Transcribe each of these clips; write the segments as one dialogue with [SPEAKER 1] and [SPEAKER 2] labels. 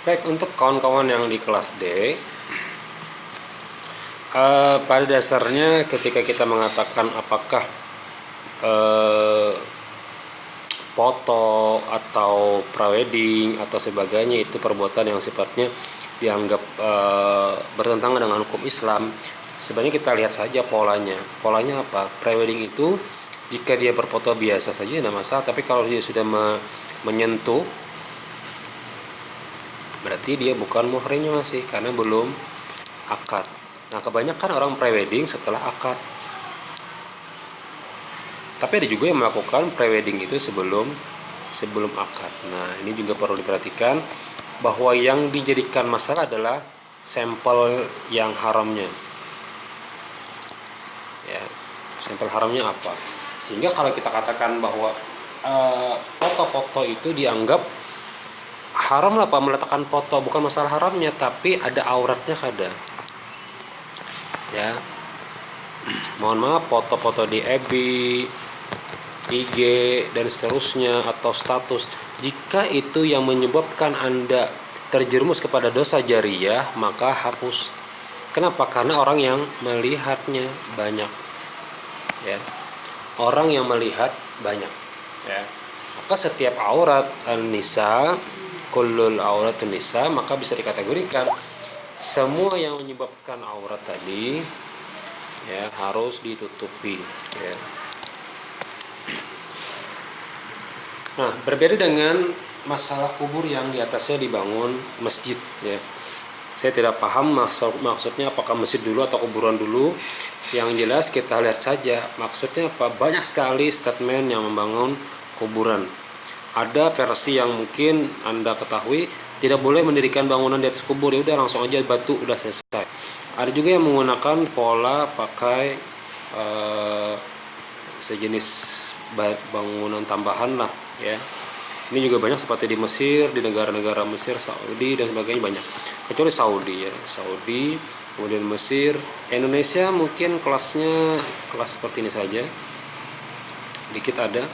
[SPEAKER 1] Baik, untuk kawan-kawan yang di kelas D, pada dasarnya ketika kita mengatakan apakah foto atau prawedding atau sebagainya itu perbuatan yang sifatnya dianggap bertentangan dengan hukum Islam, sebenarnya kita lihat saja polanya. Polanya apa? Prewedding itu jika dia berfoto biasa saja tidak masalah, tapi kalau dia sudah menyentuh, berarti dia bukan muhrimnya masih, karena belum akad. Nah, kebanyakan orang prewedding setelah akad. Tapi ada juga yang melakukan prewedding itu sebelum akad. Nah, ini juga perlu diperhatikan bahwa yang dijadikan masalah adalah sampel yang haramnya. Ya, sampel haramnya apa? Sehingga kalau kita katakan bahwa foto-foto itu dianggap haram lah, Pak, meletakkan foto, bukan masalah haramnya, tapi ada auratnya kada. Ya. Mohon maaf, foto-foto di FB, IG dan seterusnya atau status, jika itu yang menyebabkan Anda terjerumus kepada dosa jariyah, maka hapus. Kenapa? Karena orang yang melihatnya banyak. Ya. Orang yang melihat banyak. Ya. Maka setiap aurat nisa, kullul auratun nisa, maka bisa dikategorikan semua yang menyebabkan aurat tadi ya harus ditutupi ya. Nah, berbeda dengan masalah kubur yang di atasnya dibangun masjid ya. Saya tidak paham maksudnya apakah masjid dulu atau kuburan dulu. Yang jelas kita lihat saja maksudnya apa. Banyak sekali statement yang membangun kuburan. Ada versi yang mungkin Anda ketahui, tidak boleh mendirikan bangunan di atas kubur, ya udah langsung aja batu, udah selesai. Ada juga yang menggunakan pola pakai sejenis bangunan tambahan lah ya. Ini juga banyak seperti di Mesir, di negara-negara Mesir, Saudi dan sebagainya banyak. Kecuali Saudi ya, Saudi, kemudian Mesir. Indonesia mungkin kelas seperti ini saja, dikit ada.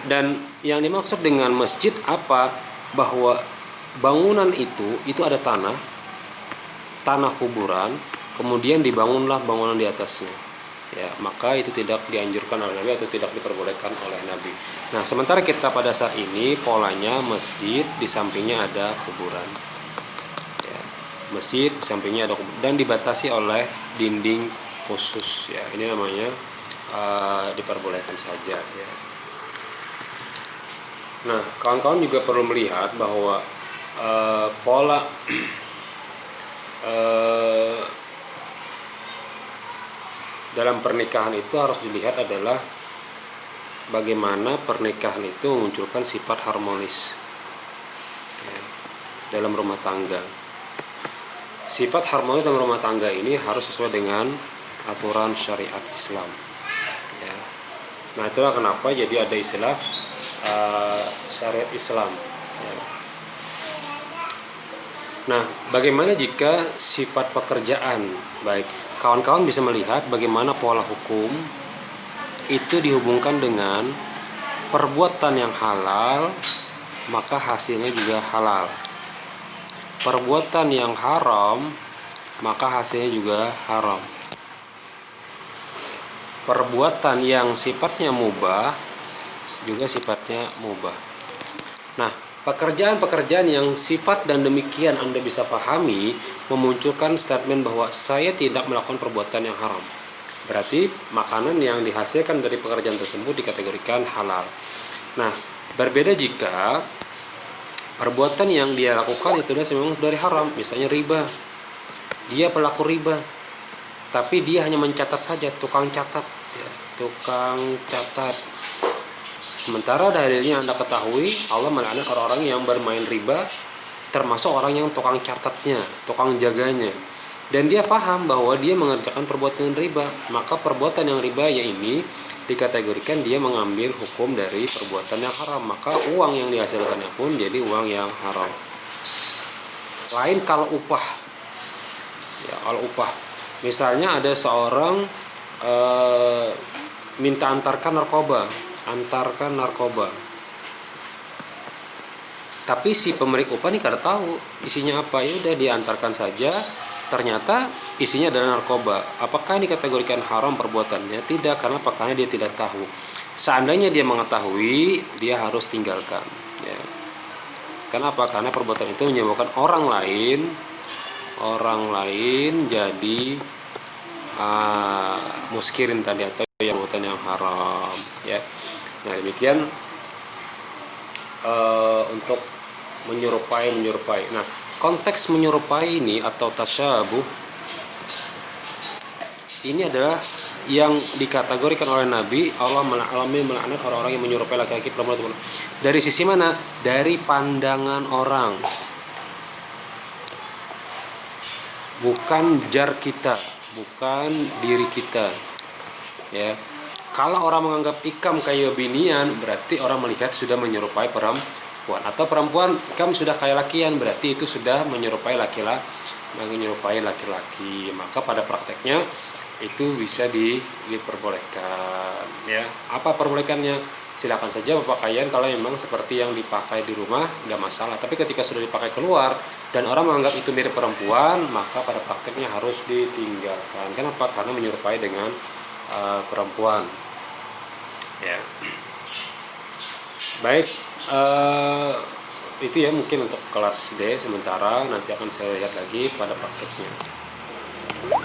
[SPEAKER 1] Dan yang dimaksud dengan masjid apa? Bahwa bangunan itu ada tanah kuburan, kemudian dibangunlah bangunan di atasnya. Ya, maka itu tidak dianjurkan oleh Nabi atau tidak diperbolehkan oleh Nabi. Nah, sementara kita pada saat ini polanya masjid, di sampingnya ada kuburan. Ya, masjid di sampingnya ada kuburan dan dibatasi oleh dinding khusus. Ya, ini namanya diperbolehkan saja. Ya. Nah, kawan-kawan juga perlu melihat bahwa pola dalam pernikahan itu harus dilihat adalah bagaimana pernikahan itu memunculkan sifat harmonis ya, dalam rumah tangga. Sifat harmonis dalam rumah tangga ini harus sesuai dengan aturan syariat Islam. Ya. Nah, itulah kenapa jadi ada istilah syariat Islam ya. Nah, bagaimana jika sifat pekerjaan, baik kawan-kawan bisa melihat bagaimana pola hukum itu dihubungkan dengan perbuatan yang halal, maka hasilnya juga halal. Perbuatan yang haram, maka hasilnya juga haram. Perbuatan yang sifatnya mubah juga sifatnya mubah. Nah, pekerjaan-pekerjaan yang sifat dan demikian Anda bisa pahami memunculkan statement bahwa saya tidak melakukan perbuatan yang haram. Berarti makanan yang dihasilkan dari pekerjaan tersebut dikategorikan halal. Nah, berbeda jika perbuatan yang dia lakukan itu memang dari haram, misalnya riba. Dia pelaku riba, tapi dia hanya mencatat saja, tukang catat. Ya, tukang catat. Sementara dalilnya Anda ketahui Allah melaknat orang-orang yang bermain riba, termasuk orang yang tukang catatnya, tukang jaganya. Dan dia paham bahwa dia mengerjakan perbuatan riba, maka perbuatan yang riba ya ini dikategorikan dia mengambil hukum dari perbuatan yang haram, maka uang yang dihasilkannya pun jadi uang yang haram. Lain kalau upah. Ya, kalau upah. Misalnya ada seorang minta antarkan narkoba. Tapi si pemilik upah nih kada tahu isinya apa, ya udah diantarkan saja. Ternyata isinya adalah narkoba. Apakah ini dikategorikan haram perbuatannya? Tidak, karena karena dia tidak tahu. Seandainya dia mengetahui, dia harus tinggalkan. Ya. Kenapa? Karena perbuatan itu menyebabkan orang lain jadi muskirin tadi, atau yang perbuatan yang haram. Ya. Nah demikian untuk menyerupai. Nah, konteks menyerupai ini atau tasyabuh ini adalah yang dikategorikan oleh Nabi, Allah melaknat orang-orang yang menyerupai laki-laki perempuan. Dari sisi mana? Dari pandangan orang, bukan jar kita, bukan diri kita. Ya, kalau orang menganggap ikam kayak binian, berarti orang melihat sudah menyerupai perempuan, atau perempuan ikam sudah kayak lakian, berarti itu sudah menyerupai laki-laki. Maka pada prakteknya itu bisa diperbolehkan. Ya, apa perbolehkannya? Silakan saja berpakaian kalau memang seperti yang dipakai di rumah, nggak masalah. Tapi ketika sudah dipakai keluar dan orang menganggap itu mirip perempuan, maka pada prakteknya harus ditinggalkan. Kenapa? Karena menyerupai dengan perempuan. Ya, baik, itu ya mungkin untuk kelas D sementara. Nanti akan saya lihat lagi pada prakteknya.